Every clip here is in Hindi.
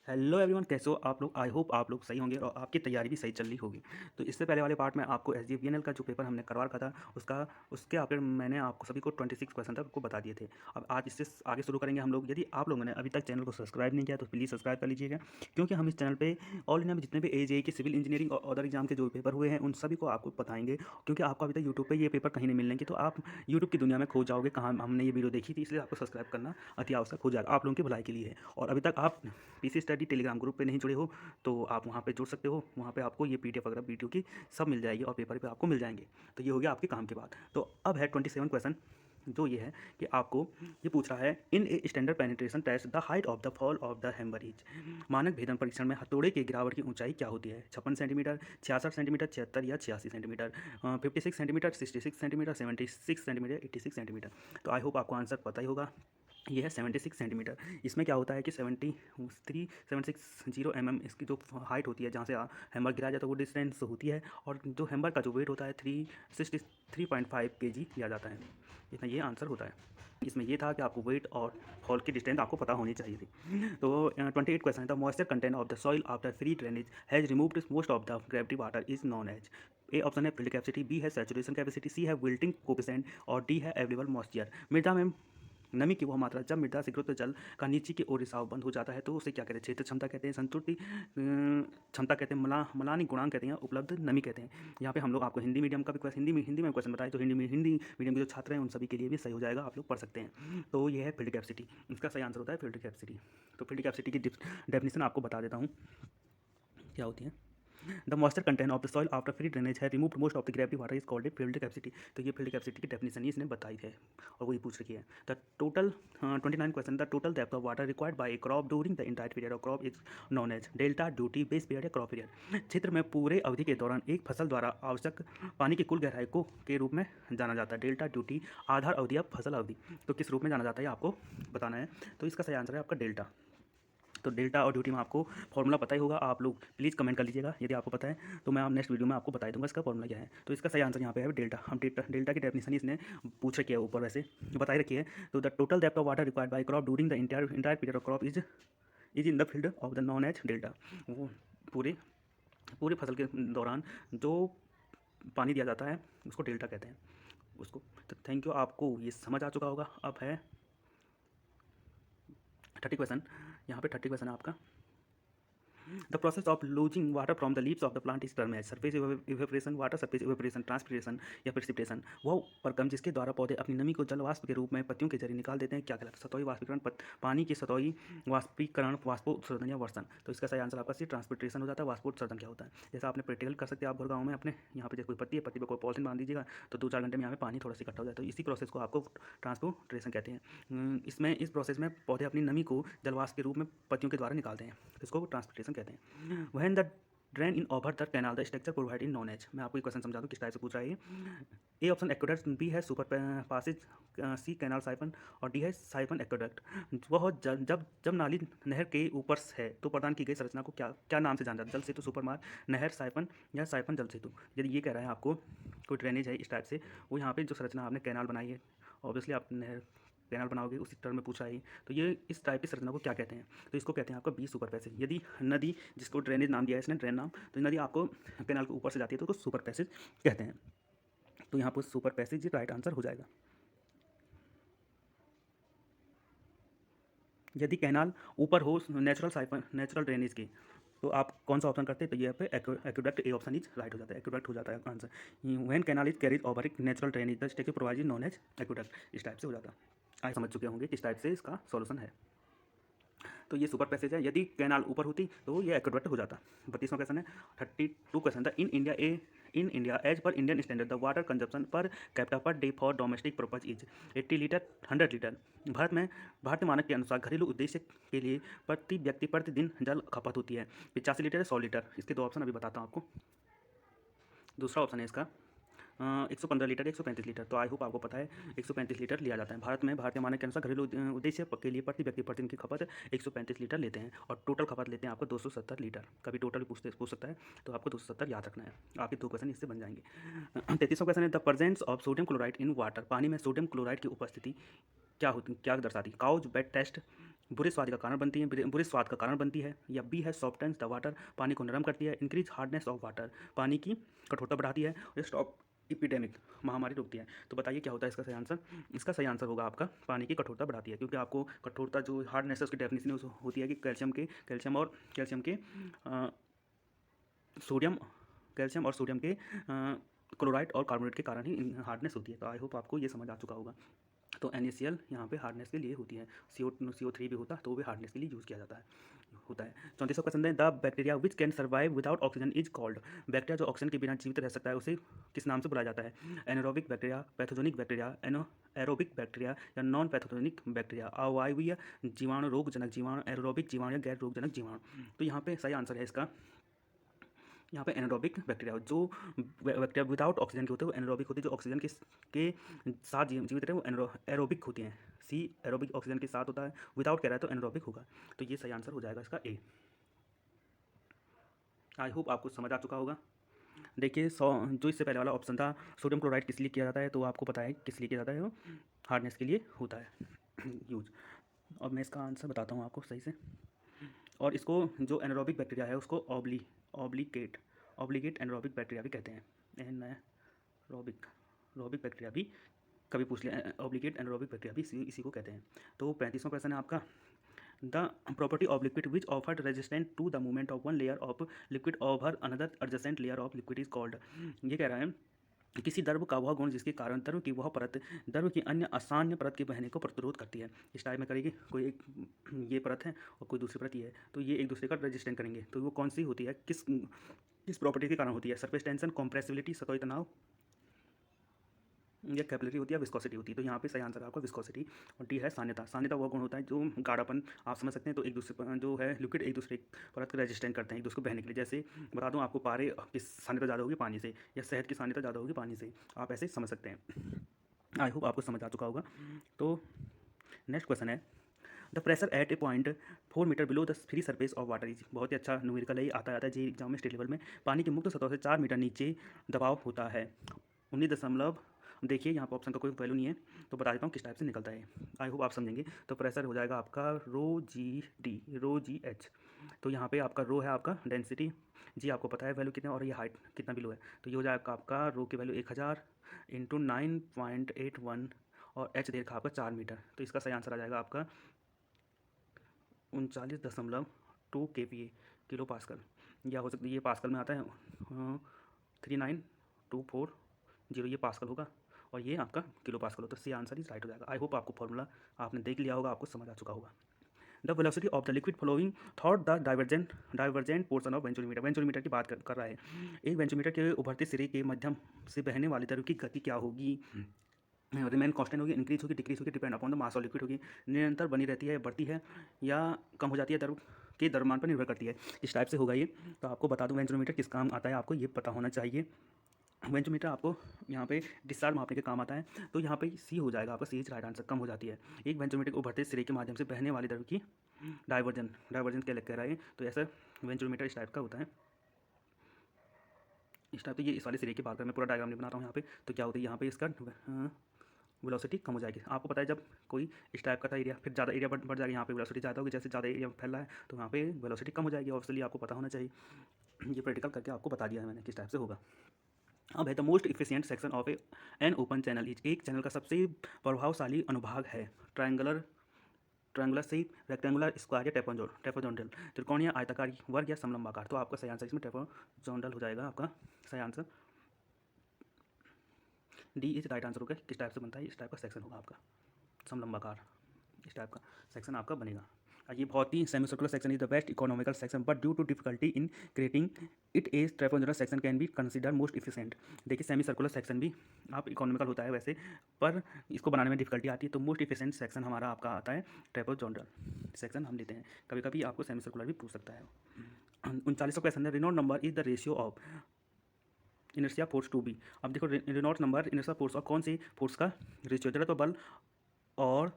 हेलो एवरीवन, कैसे हो आप लोग। आई होप आप लोग सही होंगे और आपकी तैयारी भी सही चल रही होगी। तो इससे पहले वाले पार्ट में आपको एसजीपीएनएल का जो पेपर हमने करवा रखा था उसका उसके आगे मैंने आपको सभी को 26 क्वेश्चन तक आपको बता दिए थे। अब आज इससे आगे शुरू करेंगे हम लोग। यदि आप लोगों ने अभी तक चैनल को सब्सक्राइब नहीं किया तो प्लीज़ सब्सक्राइब कर लीजिएगा, क्योंकि हम इस चैनल पर ऑल इंडिया में जितने भी एजेई के सिविल इंजीनियरिंग और अदर एग्जाम के जो पेपर हुए हैं उन सभी को आपको बताएंगे। क्योंकि आपको अभी तक यूट्यूब पर ये पेपर कहीं नहीं मिलेंगे, तो आप यूट्यूब की दुनिया में खो जाओगे कहाँ हमने ये वीडियो देखी थी। इसलिए आपको सब्सक्राइब करना अति आवश्यक हो जाएगा, आप लोगों की भलाई के लिए है। और अभी तक आप पीसी स्टडी टेलीग्राम ग्रुप पे नहीं जुड़े हो तो आप वहाँ पे जुड़ सकते हो। वहाँ पे आपको ये पीडीएफ वगैरह वीडियो की सब मिल जाएगी और पेपर पे आपको मिल जाएंगे। तो ये हो गया आपके काम की बात। तो अब है 27 क्वेश्चन, जो ये है कि आपको ये पूछ रहा है in a standard penetration test the height of the fall of the hammer is. मानक भेदन परीक्षण में हथौड़े की गिरावट की ऊंचाई क्या होती है? 56 सेंटीमीटर, 66 सेंटीमीटर, 76 या 86 centimetre, 56 centimetre, 66 centimetre, 76 centimetre, 86 centimetre. तो आई होप आपको आंसर पता ही होगा। ये है 76 सेंटीमीटर। इसमें क्या होता है कि 760 इसकी जो हाइट होती है, जहाँ से हैमर गिराया जाता है वो डिस्टेंस होती है, और जो हैमर का जो वेट होता है 363.5 kg लिया जाता है। इतना ये आंसर होता है। इसमें ये था कि आपको वेट और फॉल की डिस्टेंस आपको पता होनी चाहिए थी। तो 28 क्वेश्चन है, the moisture content of the soil after free drainage has removed most of the gravity water is known as. A option है फिल्ड कैपेसिटी, बी है सैचुरेशन कैपेसिटी, सी है विल्टिंग कोफिशिएंट और डी है अवेलेबल मॉइस्चर। मृदा में नमी की वह मात्रा जब मृदा से गुरुत्व जल का नीचे की ओर रिसाव बंद हो जाता है तो उसे क्या कहते हैं? क्षेत्र क्षमता कहते हैं, संतुष्टि क्षमता कहते हैं, मलानी गुणांक कहते हैं, उपलब्ध नमी कहते हैं। यहाँ पे हम लोग आपको हिंदी मीडियम का भी हिंदी में क्वेश्चन बताए, तो हिंदी मीडियम के जो छात्र हैं उन सभी के लिए भी सही हो जाएगा, आप लोग पढ़ सकते हैं। तो ये है फील्ड कैपेसिटी, इसका सही आंसर होता है फील्ड कैपेसिटी। तो फील्ड कैपेसिटी की डेफिनेशन आपको बता देता हूँ क्या होती है। The moisture content of the soil after free drainage है removed most of the gravity water is called a field capacity. तो ये फील्ड कैपेसिटी की डेफिनेशन ही इसने बताई है और वही पूछ रखी है। The total 29 question, the total depth of water required by a crop during the entire period of crop is known as delta duty base period या क्रॉप पीरियड। क्षेत्र में पूरे अवधि के दौरान एक फसल द्वारा आवश्यक पानी की कुल गहराई को के रूप में जाना जाता है। डेल्टा ड्यूटी आधार अवधि या फसल अवधि, तो किस रूप में जाना जाता है आपको बताना है। तो इसका सही आंसर है आपका डेल्टा। तो डेल्टा और ड्यूटी में आपको फॉर्मूला पता ही होगा, आप लोग प्लीज़ कमेंट कर लीजिएगा यदि आपको पता है, तो मैं आप नेक्स्ट वीडियो में आपको बता दूंगा इसका फॉर्मूला क्या है। तो इसका सही आंसर यहाँ पे है डेल्टा। हम डेल्टा की डेफिनेशन इसने पूछ रखी है ऊपर, वैसे बताई रखी है। तो the total depth of water required by crop during the entire period of crop is in the field of the known as delta. वो पूरे पूरे फसल के दौरान जो पानी दिया जाता है उसको डेल्टा कहते हैं उसको। तो थैंक यू, आपको ये समझ आ चुका होगा। अब है 30 क्वेश्चन। यहाँ पे 30 क्वेश्चन है आपका। The process of losing water from the leaves of the plant is term as surface evaporation, water surface evaporation, transpiration या प्रेसिपिटेशन। वह प्रक्रम जिसके द्वारा पौधे अपनी नमी को जल वाष्प के रूप में पत्तियों के जरिए निकाल देते हैं क्या कहलाता है? सतही वाष्पीकरण, पानी की सतही वाष्पीकरण, वाष्पोत्सर्जन या वर्षण। तो इसका सही आंसर आपका सी ट्रांसपिरेशन हो जाता है। वाष्पोत्सर्जन क्या होता है? जैसा आपने प्रैक्टिकल कर सकते हैं आप घर गाँव में अपने, यहाँ पे जैसे कोई पत्ती है, पत्ती पर कोई पॉलिथीन बांध दीजिएगा तो 2-4 घंटे में यहाँ पे पानी थोड़ा सा इकट्ठा हो जाता है। तो इसी प्रोसेस को आपको ट्रांसपोर्टेशन कहते हैं। इस प्रोसेस में पौधे अपनी नमी को जलवाष्प के रूप में पत्तियों के द्वारा निकालते हैं, इसको ट्रांसपोर्टेशन कहते हैं। When the drain in over the canal the structure provide in known as. मैं आपको एक क्वेश्चन समझा दूँ किस टाइप से पूछ रहा है ये। ए ऑप्शन एक्वेडक्ट, बी है सुपर पासेज, सी कैनाल साइफन और डी है साइफन एक्वेडक्ट। वह जब नाली नहर के ऊपर है तो प्रदान की गई संरचना को क्या क्या नाम से जाना जाता है? जल सेतु, सुपर मार्ग, नहर, साइफन या साइफन जल सेतु। यदि ये कह रहा है आपको कोई ड्रेनेज है इस टाइप से, वो यहाँ पे जो संरचना आपने कैनाल बनाई है, ऑब्वियसली आप नहर कैनाल बनाओगे उसी टर्म में पूछा है। तो ये इस टाइप की संरचना को क्या कहते हैं? तो इसको कहते हैं आपका बी सुपर पैसेज। यदि नदी, जिसको ड्रेनेज नाम दिया है इसने, ड्रेन नाम, तो नदी आपको कैनाल के ऊपर से जाती है तो उसको सुपर पैसेज कहते हैं। तो यहाँ पर सुपर पैसेज राइट आंसर हो जाएगा। यदि कैनाल ऊपर हो नेचुरल ड्रेनेज की, तो आप कौन सा ऑप्शन करते हैं? तो ये पे aqueduct, A option is right हो जाता है, एक्वेडक्ट हो जाता है answer. When canal is carries over एक natural drainage the structure provide known as aqueduct, इस टाइप से हो जाता है। आप समझ चुके होंगे किस टाइप से इसका सॉल्यूशन है। तो ये सुपर पैसेज है। यदि कैनाल ऊपर होती तो ये एक्वेडक्ट हो जाता। 32वां क्वेश्चन है, 32 क्वेश्चन था। In India as per Indian standard the water consumption per capita per day for domestic purpose is 80 litre, 100 litre. भारतीय मानक के अनुसार घरेलू उद्देश्य के लिए प्रति व्यक्ति प्रतिदिन जल खपत होती है 85 लीटर या 100 लीटर। इसके दो ऑप्शन अभी बताता हूँ आपको। दूसरा ऑप्शन है इसका 115 लीटर, 135 लीटर। तो आई होप आपको पता है 135 लीटर लिया जाता है भारत में। भारतीय मानक के अनुसार घरेलू उद्देश्य के लिए प्रति व्यक्ति प्रतिदिन की खपत 135 लीटर लेते हैं और टोटल खपत लेते हैं आपको 270 लीटर। कभी टोटल पूछ सकता है, तो आपको 270 याद रखना है। आपके 2 क्वेश्चन इससे बन जाएंगे। 33वां क्वेश्चन है, the presence of sodium chloride in water. पानी में सोडियम क्लोराइड की उपस्थिति क्या दर्शाती? काउज बेड टेस्ट बुरे स्वाद का कारण बनती है, बुरे स्वाद का कारण बनती है। या बी है सॉफ्टन्स द वाटर, पानी को नरम करती है। इंक्रीज हार्डनेस ऑफ वाटर, पानी की कठोरता बढ़ाती है। और स्टॉप इपिडेमिक, महामारी रोकती है। तो बताइए क्या होता है इसका सही आंसर? इसका सही आंसर होगा आपका पानी की कठोरता बढ़ाती है, क्योंकि आपको कठोरता जो हार्डनेस है उसकी डेफिनेशन होती है कि कैल्शियम के सोडियम कैल्शियम और सोडियम के क्लोराइड और कार्बोनेट के कारण ही हार्डनेस होती है। तो आई होप आपको ये समझ आ चुका होगा। तो NaCl यहाँ पे हार्डनेस के लिए होती है। CO3 भी होता है तो वो भी हार्डनेस के लिए यूज़ किया जाता है होता है। 34वां क्वेश्चन है, the bacteria which can survive without oxygen is called. Bacteria जो ऑक्सीजन के बिना जीवित रह सकता है उसे किस नाम से बुलाया जाता है? Anaerobic bacteria, pathogenic bacteria, aerobic bacteria या नॉन पैथोजेनिक बैक्टीरिया। अवायवीय जीवाणु, रोगजनक जीवाणु, एरोबिक जीवाणु या गैर रोगजनक जीवाणु। तो यहाँ पे सही आंसर है इसका, यहाँ पे एनारोबिक बैक्टीरिया। जो बैक्टीरिया विदाउट ऑक्सीजन के होते हैं वो एनारोबिक होते हैं, जो ऑक्सीजन के साथ जीवित रहे वो एरोबिक होती हैं। सी एरोबिक ऑक्सीजन के साथ होता है, विदाउट कह रहा है तो एनारोबिक होगा। तो ये सही आंसर हो जाएगा इसका ए। आई होप आपको समझ आ चुका होगा। देखिए जो इससे पहले वाला ऑप्शन था सोडियम क्लोराइड किस लिए किया जाता है, तो आपको पता है किस लिए किया जाता है, वो हार्डनेस के लिए होता है यूज। और मैं इसका आंसर बताता हूँ आपको सही से। और इसको जो एनारोबिक बैक्टीरिया है उसको ऑब्लिगेट एनारोबिक बैक्टीरिया भी कहते हैं। एनारोबिक बैक्टीरिया भी कभी पूछ लिया, ऑब्लिगेट एनारोबिक बैक्टीरिया भी इसी को कहते हैं। तो 35वां क्वेश्चन है आपका, the property of liquid which offered resistant to the movement of one layer of liquid over another adjacent layer of liquid is called. ये कह रहा है किसी द्रव का वह गुण जिसके कारण द्रव की वह परत द्रव की अन्य असान्य परत के बहने को प्रतिरोध करती है। इस टाइप में करेगी, कोई एक ये परत है और कोई दूसरी परत ये है, तो ये एक दूसरे का रेजिस्टेंट करेंगे। तो वो कौन सी होती है, किस प्रॉपर्टी के कारण होती है? सरफेस टेंशन, कॉम्प्रेसिबिलिटी, सतही तनाव, या कैपिलरी होती है, विस्कोसिटी होती है। तो यहाँ पे सही आंसर आपका विस्कोसिटी। और डी है सान्यता। सान्यता वह गुण होता है जो गाढ़ापन आप समझ सकते हैं। तो एक दूसरे जो है लिक्विड एक दूसरे परत को रेजिस्टेंट करते हैं एक दूसरे को बहने के लिए। जैसे बता दूँ आपको, पारे की सान्यता ज़्यादा होगी पानी से, या शहद की सान्यता ज़्यादा होगी पानी से, आप ऐसे समझ सकते हैं। आई होप आपको समझ आ चुका होगा। तो नेक्स्ट क्वेश्चन है, the pressure at a point 4 metre below the free surface of water is. बहुत ही अच्छा न्यूमेरिकल है, आता है जी एग्जाम में स्टेट लेवल में। पानी की मुक्त सतह से 4 मीटर नीचे दबाव होता है 19 देखिए यहाँ पर ऑप्शन का कोई वैल्यू नहीं है, तो बता देता हूँ किस टाइप से निकलता है। आई होप आप समझेंगे। तो प्रेशर हो जाएगा आपका रो जी एच। तो यहाँ पे आपका रो है आपका डेंसिटी, जी आपको पता है वैल्यू कितना, और ये हाइट कितना बिलो है। तो ये हो जाएगा आपका रो की वैल्यू 1000 इंटू 9.81 और एच देखा आपका 4 मीटर। तो इसका सही आंसर आ जाएगा आपका 39.2 kPa किलो पास्कल, या हो सकता है ये पास्कल में आता है 39240, ये पास्कल होगा और ये आपका किलो पास्कल होता है। सी आंसर इज राइट हो जाएगा। आई होप आपको फॉर्मूला आपने देख लिया होगा, आपको समझ आ चुका होगा। The velocity of the liquid flowing through the divergent portion of venturimeter. Venturimeter की बात कर रहा है। एक वेंचुरीमीटर के उभरते सिरे के माध्यम से बहने वाली द्रव की गति क्या होगी? रिमेन कांस्टेंट होगी, इंक्रीज होगी, डिक्रीज होगी, depend upon the mass of liquid होगी। निरंतर बनी रहती है, बढ़ती है या कम हो जाती है, द्रव के द्रव्यमान पर निर्भर करती है। इस टाइप से होगा ये। तो आपको बता दूं वेंचुरीमीटर किस काम आता है, आपको ये पता होना चाहिए। वेंचुरीमीटर आपको यहाँ पे डिस्चार्ज मापने के काम आता है। तो यहाँ पे सी हो जाएगा आपका, सी इज राइट आंसर, कम हो जाती है। एक वेंचुरीमीटर के उभरते सिरे के माध्यम से बहने वाली द्रव की डाइवर्जन क्या कह रहा है, तो ऐसा वेंचुरीमीटर इस टाइप का होता है। इस टाइप, तो ये इस वाले सिरे की बात करें, मैं पूरा डायग्राम नहीं बनाता हूँ यहाँ पे। तो क्या होता है यहाँ पे इसका वेलोसिटी कम हो जाएगी। आपको पता है जब कोई इस टाइप का था एरिया, फिर ज़्यादा एरिया बढ़ जाएगा, यहाँ पे वेलोसिटी ज़्यादा होगी। जैसे ज़्यादा एरिया फैल रहा है तो यहाँ पे वेलोसिटी कम हो जाएगी। ऑब्वियसली आपको पता होना चाहिए, ये प्रैक्टिकल करके आपको बता दिया है मैंने किस टाइप से होगा। अब है the most efficient section of an open channel is. एक चैनल का सबसे प्रभावशाली अनुभाग है ट्रायंगुलर शेप, रेक्टेंगुलर, स्क्वायर या ट्रेपेजोइडल, त्रिकोणीय, आयताकार, वर्ग या समलंबाकार। तो आपका सही आंसर इसमें ट्रेपेजोइडल हो जाएगा आपका सही answer. D is right answer होगा। किस टाइप से बनता है, इस टाइप का सेक्शन होगा आपका समलंबाकार, इस टाइप का सेक्शन आपका बनेगा। ये बहुत ही semi circular section is the best economical section but due to difficulty in creating it as trapezoidal section can be consider most efficient. देखिए सेमी सर्कुलर सेक्शन भी आप इकोनॉमिकल होता है वैसे, पर इसको बनाने में डिफिकल्टी आती है। तो मोस्ट इफिशिएंट सेक्शन हमारा आपका आता है ट्रेपेजोइडल सेक्शन हम लेते हैं। कभी कभी आपको सेमी सर्कुलर भी पूछ सकता है। 39वां क्वेश्चन है, Reynold number is the ratio of inertia force to B. अब देखो रेनॉल्ड्स नंबर इनर्शिया फोर्स और कौन सी फोर्स का रेशियो, जड़त्व बल और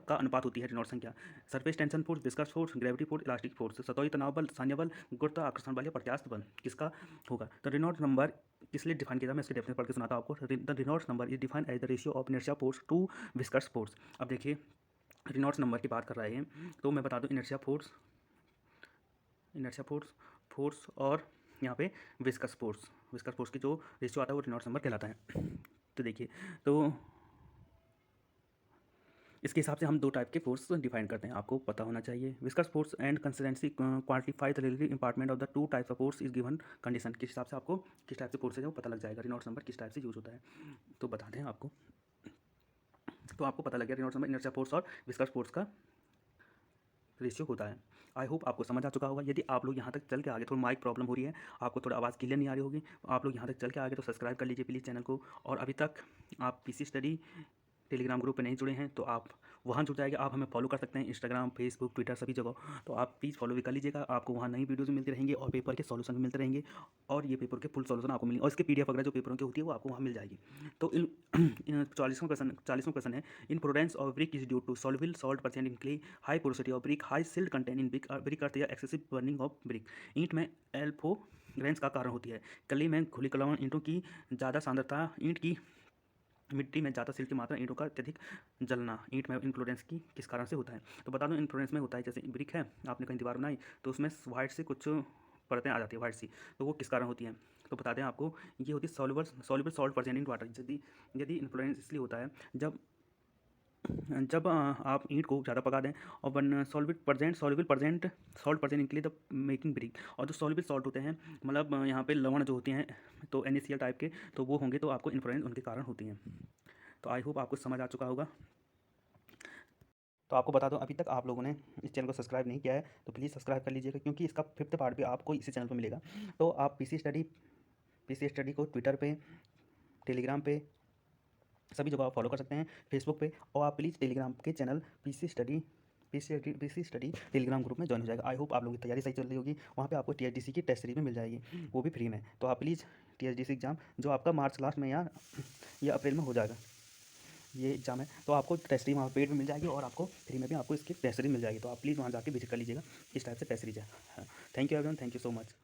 का अनुपात होती है रेनॉल्ड्स संख्या। Surface tension force, viscous force, gravity force, elastic force, सतही तनाव बल, सान्य बल, गुरुत्वाकर्षण बल या प्रत्यास्थ बल, किसका होगा? तो रेनॉल्ड्स नंबर किस लिए डिफाइन किया था, मैं इसके डेफिनेशन पढ़ के सुनाता हूँ आपको। The Reynolds number is define as the ratio of inertia force to viscous force. अब देखिए रेनॉल्ड्स नंबर की बात कर रहे हैं तो मैं बता दूं इनर्शिया फोर्स और यहाँ पे विस्कस फोर्स की जो रेशियो आता है वो रेनॉल्ड्स नंबर कहलाता है। तो देखिए, तो इसके हिसाब से हम दो टाइप के फोर्स डिफाइन करते हैं, आपको पता होना चाहिए। Viscous force and consistency quantify the relative importance of the two types of force is given condition. किस हिसाब से आपको किस टाइप से फोर्स है वो पता लग जाएगा, रेनॉल्ड्स नंबर किस टाइप से यूज होता है। तो बता दें आपको, तो आपको पता लग गया रेनॉल्ड्स नंबर इनर्शिया फोर्स और विस्कस फोर्स का रेशियो होता है। आई होप आपको समझ आ चुका होगा। यदि आप लोग यहाँ तक चल के आगे, थोड़ा माइक प्रॉब्लम हो रही है, आपको थोड़ा आवाज़ क्लियर नहीं आ रही होगी, आप लोग यहाँ तक चल के आगे तो सब्सक्राइब कर लीजिए प्लीज़ चैनल को। और अभी तक आप पीसी स्टडी टेलीग्राम ग्रुप पे नहीं जुड़े हैं तो आप वहाँ जुड़ जाएगा। आप हमें फॉलो कर सकते हैं इंस्टाग्राम, फेसबुक, ट्विटर सभी जगह, तो आप प्लीज़ फॉलो भी कर लीजिएगा। आपको वहाँ नई वीडियोज़ मिलती रहेंगी और पेपर के सॉल्यूशन भी मिलते रहेंगे, और ये पेपर के फुल सॉल्यूशन आपको मिलेंगे, और इसके पीडीएफ वगैरह जो पेपरों की होती है वो आपको वहाँ मिल जाएगी। तो इन 40वां क्वेश्चन है, in prudence of brick is due to soluble salt percent in clay, high porosity of brick, high silt content in brick earth या एक्सेसिव बर्निंग ऑफ ब्रिक। ईंट में एल्फोरेंस का कारण होती है। कली में घुलीकलावन ईंटों की ज़्यादा सांद्रता, ईंट की मिट्टी में ज़्यादा सिल्ट की मात्रा, ईंटों का अत्यधिक जलना। ईंट में इन्फ्लोरेंस की किस कारण से होता है? तो बता दूं इन्फ्लोरेंस में होता है, जैसे ब्रिक है, आपने कहीं दीवार बनाई तो उसमें वाइट से कुछ परतें आ जाती है वाइट सी, तो वो किस कारण होती हैं? तो बता दें आपको, ये होती है soluble salt percent in water. यदि इन्फ्लोरेंस इसलिए होता है जब जब आप ईंट को ज़्यादा पका दें और वन सॉल्युबल सॉल्ट परसेंट निकले द मेकिंग ब्रिक। और जो सॉल्युबल सॉल्ट होते हैं, मतलब यहाँ पे लवण जो होती हैं, तो NaCl टाइप के, तो वो होंगे, तो आपको इन्फ्लोरेंस उनके कारण होती हैं। तो आई होप आपको समझ आ चुका होगा। तो आपको बता दो, अभी तक आप लोगों ने इस चैनल को सब्सक्राइब नहीं किया है तो प्लीज़ सब्सक्राइब कर लीजिएगा, क्योंकि इसका 5th पार्ट भी आपको इसी चैनल पर मिलेगा। तो आप पीसी स्टडी को ट्विटर पे, टेलीग्राम पे, सभी जगह आप फॉलो कर सकते हैं, फेसबुक पे, और आप प्लीज़ टेलीग्राम के channel PC study Telegram group में ज्वाइन हो जाएगा। आई होप आप लोगों की तैयारी सही चल रही होगी। वहाँ पे आपको THDC की टेस्ट सीरीज में मिल जाएगी, वो भी फ्री में। तो आप प्लीज़ THDC एग्ज़ाम जो आपका मार्च लास्ट में या अप्रैल में हो जाएगा, ये एग्ज़ाम है, तो आपको टेस्ट सीरीज वहाँ पेड में मिल जाएगी, और आपको फ्री में भी आपको इसकी टेस्ट सीरीज मिल जाएगी। तो आप प्लीज़ वहाँ जाके विजिट कर लीजिएगा, इस टाइप से टेस्ट सीरीज है। Thank you everyone, thank you so much.